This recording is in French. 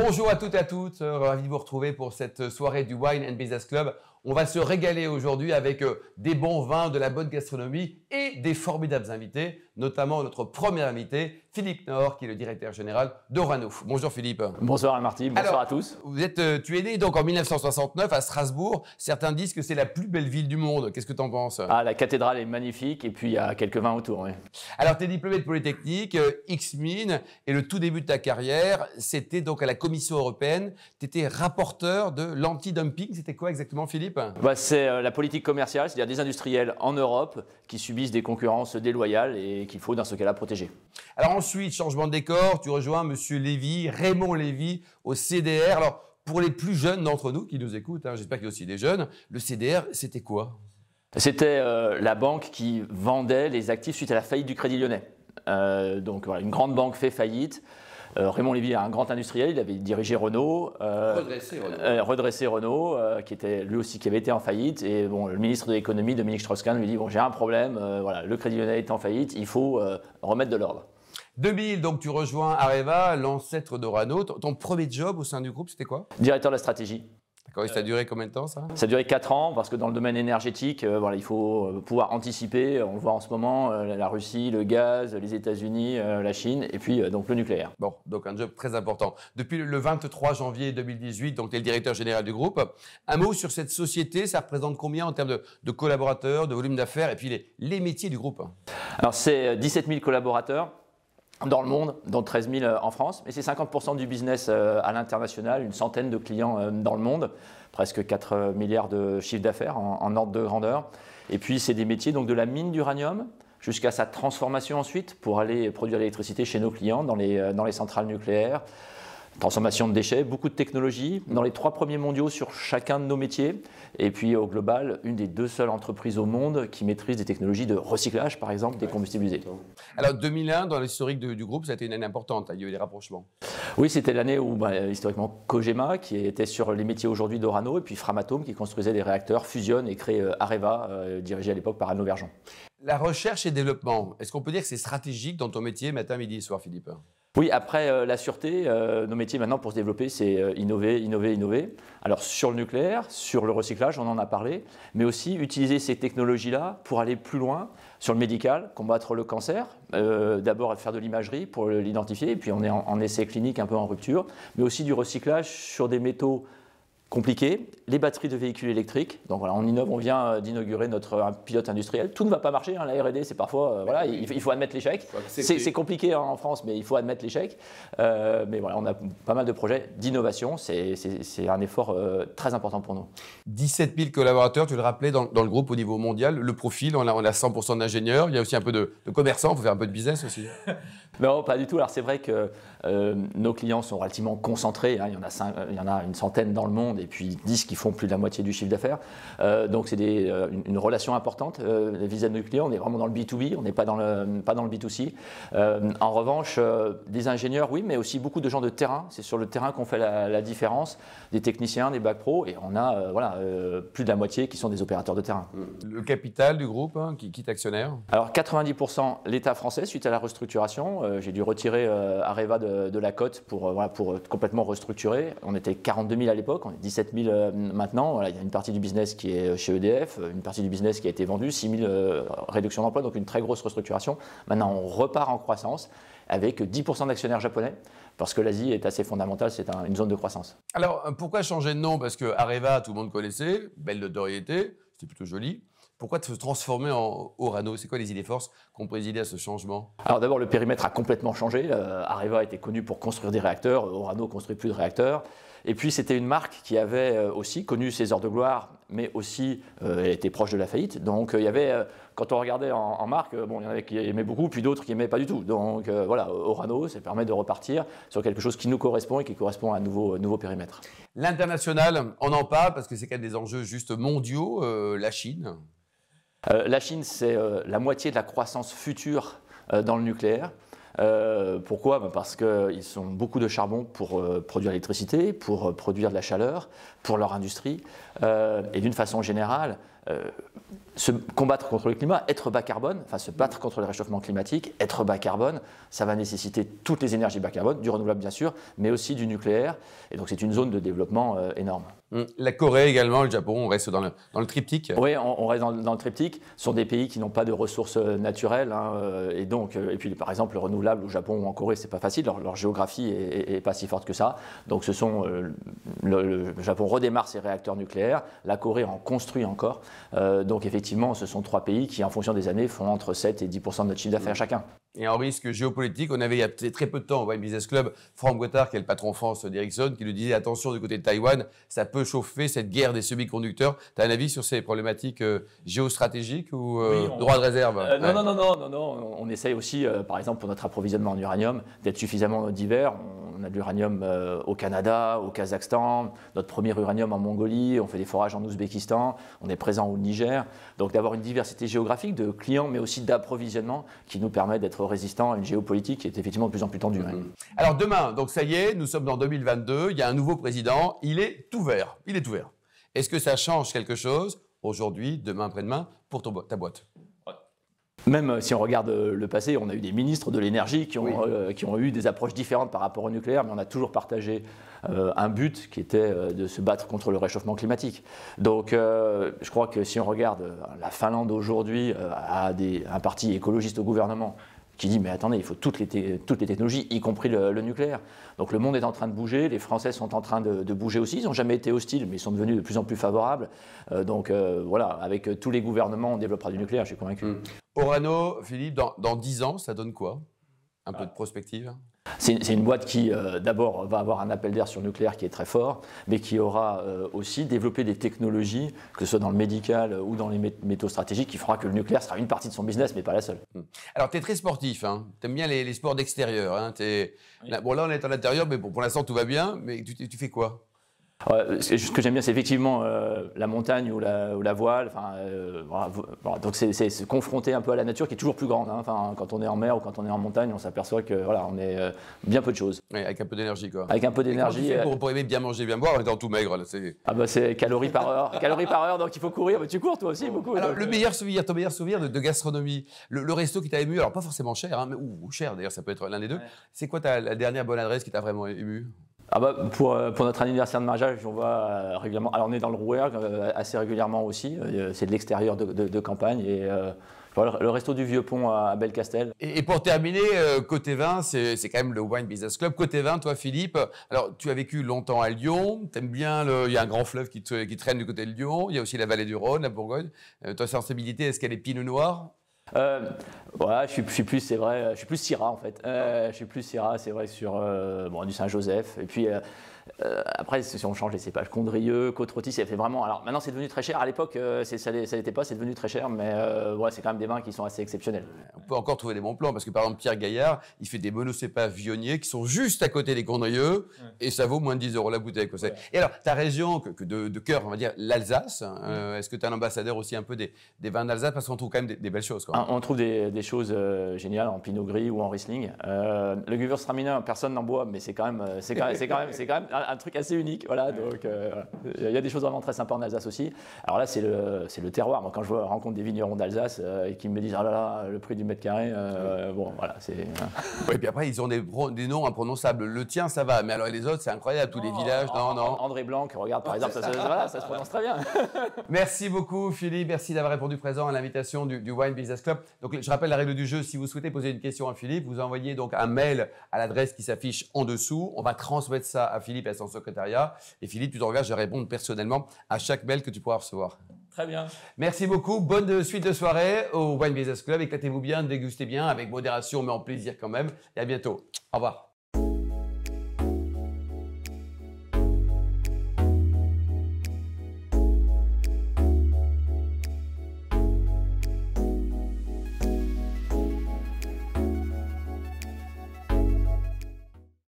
Bonjour à toutes et à tous, ravi de vous retrouver pour cette soirée du Wine and Business Club. On va se régaler aujourd'hui avec des bons vins, de la bonne gastronomie et des formidables invités, notamment notre premier invité, Philippe Nord, qui est le directeur général d'Orano. Bonjour Philippe. Bonsoir Marty, bonsoir à tous. Tu es né donc en 1969 à Strasbourg. Certains disent que c'est la plus belle ville du monde. Qu'est-ce que tu en penses? Ah, la cathédrale est magnifique et puis il y a quelques vins autour. Oui. Alors, tu es diplômé de Polytechnique, X-Mine, et le tout début de ta carrière, c'était donc à la Commission européenne. Tu étais rapporteur de l'anti-dumping. C'était quoi exactement, Philippe? C'est la politique commerciale, c'est-à-dire des industriels en Europe qui subissent des concurrences déloyales et qu'il faut dans ce cas-là protéger. Alors ensuite, changement de décor, tu rejoins Monsieur Lévy, Raymond Lévy au CDR. Alors, pour les plus jeunes d'entre nous qui nous écoutent, j'espère qu'il y a aussi des jeunes, le CDR, c'était quoi? C'était la banque qui vendait les actifs suite à la faillite du Crédit Lyonnais. Donc voilà, une grande banque fait faillite. Raymond Lévy est un grand industriel, il avait dirigé Renault, redressé Renault, qui était lui aussi qui avait été en faillite. Et bon, le ministre de l'économie, Dominique Strauss-Kahn, lui dit bon, j'ai un problème, voilà, le Crédit Lyonnais est en faillite, il faut remettre de l'ordre. 2000, donc tu rejoins Areva, l'ancêtre d'Orano. Ton premier job au sein du groupe, c'était quoi? Directeur de la stratégie. D'accord, et ça a duré combien de temps ça? Ça a duré 4 ans parce que dans le domaine énergétique, voilà, il faut pouvoir anticiper. On le voit en ce moment, la Russie, le gaz, les États-Unis, la Chine et puis donc le nucléaire. Bon, donc un job très important. Depuis le 23 janvier 2018, donc tu es le directeur général du groupe. Un mot sur cette société, ça représente combien en termes de collaborateurs, de volume d'affaires et puis les métiers du groupe? Alors c'est 17 000 collaborateurs dans le monde, dont 13 000 en France, mais c'est 50% du business à l'international, une centaine de clients dans le monde, presque 4 milliards de chiffre d'affaires en ordre de grandeur. Et puis c'est des métiers donc de la mine d'uranium jusqu'à sa transformation ensuite pour aller produire l'électricité chez nos clients dans les centrales nucléaires. Transformation de déchets, beaucoup de technologies, dans les 3 premiers mondiaux sur chacun de nos métiers. Et puis au global, une des 2 seules entreprises au monde qui maîtrise des technologies de recyclage, par exemple, des combustibles usés. Alors 2001, dans l'historique du groupe, ça a été une année importante, il y a eu des rapprochements. Oui, c'était l'année où historiquement Cogema, qui était sur les métiers aujourd'hui d'Orano, et puis Framatome, qui construisait des réacteurs, fusionne et crée Areva, dirigé à l'époque par Arnaud Vergent. La recherche et développement, est-ce qu'on peut dire que c'est stratégique dans ton métier matin, midi et soir, Philippe? Oui, après la sûreté, nos métiers maintenant pour se développer, c'est innover, innover, innover. Alors sur le nucléaire, sur le recyclage, on en a parlé, mais aussi utiliser ces technologies-là pour aller plus loin sur le médical, combattre le cancer, d'abord faire de l'imagerie pour l'identifier, et puis on est en essai clinique un peu en rupture, mais aussi du recyclage sur des métaux compliqué, les batteries de véhicules électriques. Donc voilà, on innove, on vient d'inaugurer notre pilote industriel. Tout ne va pas marcher, la R&D, c'est parfois, voilà, il faut admettre l'échec. C'est compliqué en France, mais il faut admettre l'échec. Mais voilà, on a pas mal de projets d'innovation. C'est un effort très important pour nous. 17 000 collaborateurs, tu le rappelais, dans le groupe au niveau mondial. Le profil, on a 100% d'ingénieurs. Il y a aussi un peu de commerçants. Il faut faire un peu de business aussi. Non, pas du tout. Alors c'est vrai que nos clients sont relativement concentrés. Il y en a une centaine dans le monde et puis 10 qui font plus de la moitié du chiffre d'affaires. Donc c'est une relation importante vis-à-vis de nos clients. On est vraiment dans le B2B, on n'est pas dans le B2C. En revanche, des ingénieurs, oui, mais aussi beaucoup de gens de terrain. C'est sur le terrain qu'on fait la différence. Des techniciens, des bac pro, et on a plus de la moitié qui sont des opérateurs de terrain. Le capital du groupe, qui est actionnaire? Alors 90% l'État français suite à la restructuration. J'ai dû retirer Areva de la cote pour complètement restructurer. On était 42 000 à l'époque, on est 17 000 maintenant. Voilà, il y a une partie du business qui est chez EDF, une partie du business qui a été vendue, 6 000 réductions d'emplois, donc une très grosse restructuration. Maintenant, on repart en croissance avec 10% d'actionnaires japonais, parce que l'Asie est assez fondamentale, c'est une zone de croissance. Alors, pourquoi changer de nom? Parce que Areva, tout le monde connaissait, belle notoriété, c'était plutôt joli. Pourquoi se transformer en Orano? C'est quoi les idées forces qui ont présidé à ce changement? Alors d'abord, le périmètre a complètement changé. Areva était connu pour construire des réacteurs, Orano construit plus de réacteurs. Et puis c'était une marque qui avait aussi connu ses heures de gloire, mais aussi elle était proche de la faillite. Donc il y avait, quand on regardait en marque, bon, il y en avait qui aimaient beaucoup, puis d'autres qui n'aimaient pas du tout. Donc voilà, Orano, ça permet de repartir sur quelque chose qui nous correspond et qui correspond à un nouveau périmètre. L'international, on en parle parce que c'est quand même des enjeux juste mondiaux, la Chine. La Chine, c'est la moitié de la croissance future dans le nucléaire. Pourquoi? Parce qu'ils ont beaucoup de charbon pour produire l'électricité, pour produire de la chaleur, pour leur industrie. Et d'une façon générale, se combattre contre le climat, être bas carbone, enfin se battre contre le réchauffement climatique, être bas carbone, ça va nécessiter toutes les énergies bas carbone, du renouvelable bien sûr, mais aussi du nucléaire. Et donc c'est une zone de développement énorme. La Corée également, le Japon, on reste dans le triptyque. Oui, on reste dans le triptyque. Ce sont des pays qui n'ont pas de ressources naturelles. Et puis par exemple, le renouvelable au Japon ou en Corée, c'est pas facile. Leur géographie est pas si forte que ça. Donc le Japon redémarre ses réacteurs nucléaires. La Corée en construit encore. Donc effectivement, ce sont 3 pays qui, en fonction des années, font entre 7 et 10% de notre chiffre d'affaires chacun. Et en risque géopolitique, on avait il y a très peu de temps au Wine Business Club, Franck Guettard, qui est le patron France d'Ericsson, qui nous disait attention du côté de Taïwan, ça peut chauffer cette guerre des semi-conducteurs. Tu as un avis sur ces problématiques géostratégiques ou droit de réserve? Non. On essaye aussi, par exemple, pour notre approvisionnement en uranium, d'être suffisamment divers. On a de l'uranium au Canada, au Kazakhstan, notre premier uranium en Mongolie, on fait des forages en Ouzbékistan, on est présent au Niger. Donc d'avoir une diversité géographique de clients, mais aussi d'approvisionnement qui nous permet d'être résistants à une géopolitique qui est effectivement de plus en plus tendue. Alors demain, donc ça y est, nous sommes en 2022, il y a un nouveau président, il est tout vert. Est-ce que ça change quelque chose aujourd'hui, demain, après-demain, pour ta boîte? Même si on regarde le passé, on a eu des ministres de l'énergie qui ont eu des approches différentes par rapport au nucléaire, mais on a toujours partagé un but qui était de se battre contre le réchauffement climatique. Donc je crois que si on regarde la Finlande aujourd'hui a un parti écologiste au gouvernement qui dit mais attendez, il faut toutes les technologies, y compris le nucléaire. Donc le monde est en train de bouger, les Français sont en train de bouger aussi, ils n'ont jamais été hostiles, mais ils sont devenus de plus en plus favorables. Voilà, avec tous les gouvernements, on développera du nucléaire, je suis convaincu. Orano, Philippe, dans 10 ans, ça donne quoi? Un peu de prospective? C'est une boîte qui, d'abord, va avoir un appel d'air sur le nucléaire qui est très fort, mais qui aura aussi développé des technologies, que ce soit dans le médical ou dans les métaux stratégiques, qui fera que le nucléaire sera une partie de son business, mais pas la seule. Alors, tu es très sportif, hein. Tu aimes bien les sports d'extérieur. Hein. Oui. Bon, là, on est en intérieur, mais pour l'instant, tout va bien. Mais tu fais quoi? Ce que j'aime bien, c'est effectivement la montagne ou la voile. Voilà. Donc c'est se confronter un peu à la nature qui est toujours plus grande. Hein. Enfin, quand on est en mer ou quand on est en montagne, on s'aperçoit que voilà, on est bien peu de choses. Oui, avec un peu d'énergie, quoi. Avec un peu d'énergie. Pour aimer bien manger, bien boire, en étant tout maigre. Là, c'est calories par heure. Donc il faut courir. Mais tu cours toi aussi beaucoup. Alors, ton meilleur souvenir de gastronomie, le resto qui t'a ému, alors pas forcément cher, hein, ou cher d'ailleurs, ça peut être l'un des deux. Ouais. C'est quoi la dernière bonne adresse qui t'a vraiment ému? Pour notre anniversaire de mariage, on va régulièrement. Alors on est dans le Rouergue assez régulièrement aussi. C'est de l'extérieur de campagne et voilà, le resto du Vieux Pont à Belcastel. Et pour terminer, côté vin, c'est quand même le Wine Business Club. Côté vin, toi Philippe, alors tu as vécu longtemps à Lyon. T'aimes bien il y a un grand fleuve qui traîne du côté de Lyon. Il y a aussi la vallée du Rhône, la Bourgogne. Ta sensibilité, est-ce qu'elle est pinot noir? Voilà, je suis plus, c'est vrai, je suis plus Syrah en fait. Je suis plus Syrah, c'est vrai, sur du Saint-Joseph. Et puis après, si on change les cépages, Condrieu, Côte-Rôtie, ça fait vraiment. Alors maintenant, c'est devenu très cher. À l'époque, ça n'était pas, c'est devenu très cher, mais ouais, c'est quand même des vins qui sont assez exceptionnels. On peut encore trouver des bons plans parce que par exemple, Pierre Gaillard, il fait des monocépages vionniers qui sont juste à côté des Condrieux et ça vaut moins de 10 € la bouteille. Quoi. Ouais. Et alors, ta région de cœur, on va dire l'Alsace, est-ce que tu es un ambassadeur aussi un peu des vins d'Alsace parce qu'on trouve quand même des belles choses, quoi. On trouve des choses géniales en Pinot Gris ou en Riesling. Le Gewürztraminer, personne n'en boit, mais c'est quand même un truc assez unique. Voilà, donc il y a des choses vraiment très sympas en Alsace aussi. Alors là, c'est le terroir. Moi, quand je rencontre des vignerons d'Alsace et qui me disent ah là là, le prix du mètre carré, bon voilà, c'est. Oui, et puis après ils ont des noms imprononçables. Le tien, ça va, mais alors les autres, c'est incroyable. Tous les villages, non. André Blanc, regarde par exemple, ça se prononce très bien. Merci beaucoup, Philippe. Merci d'avoir répondu présent à l'invitation du Wine Business Club. Donc, je rappelle la règle du jeu. Si vous souhaitez poser une question à Philippe, vous envoyez donc un mail à l'adresse qui s'affiche en dessous. On va transmettre ça à Philippe et à son secrétariat. Et Philippe, tu t'engages à répondre personnellement à chaque mail que tu pourras recevoir. Très bien. Merci beaucoup. Bonne suite de soirée au Wine Business Club. Éclatez-vous bien, dégustez bien, avec modération, mais en plaisir quand même. Et à bientôt. Au revoir.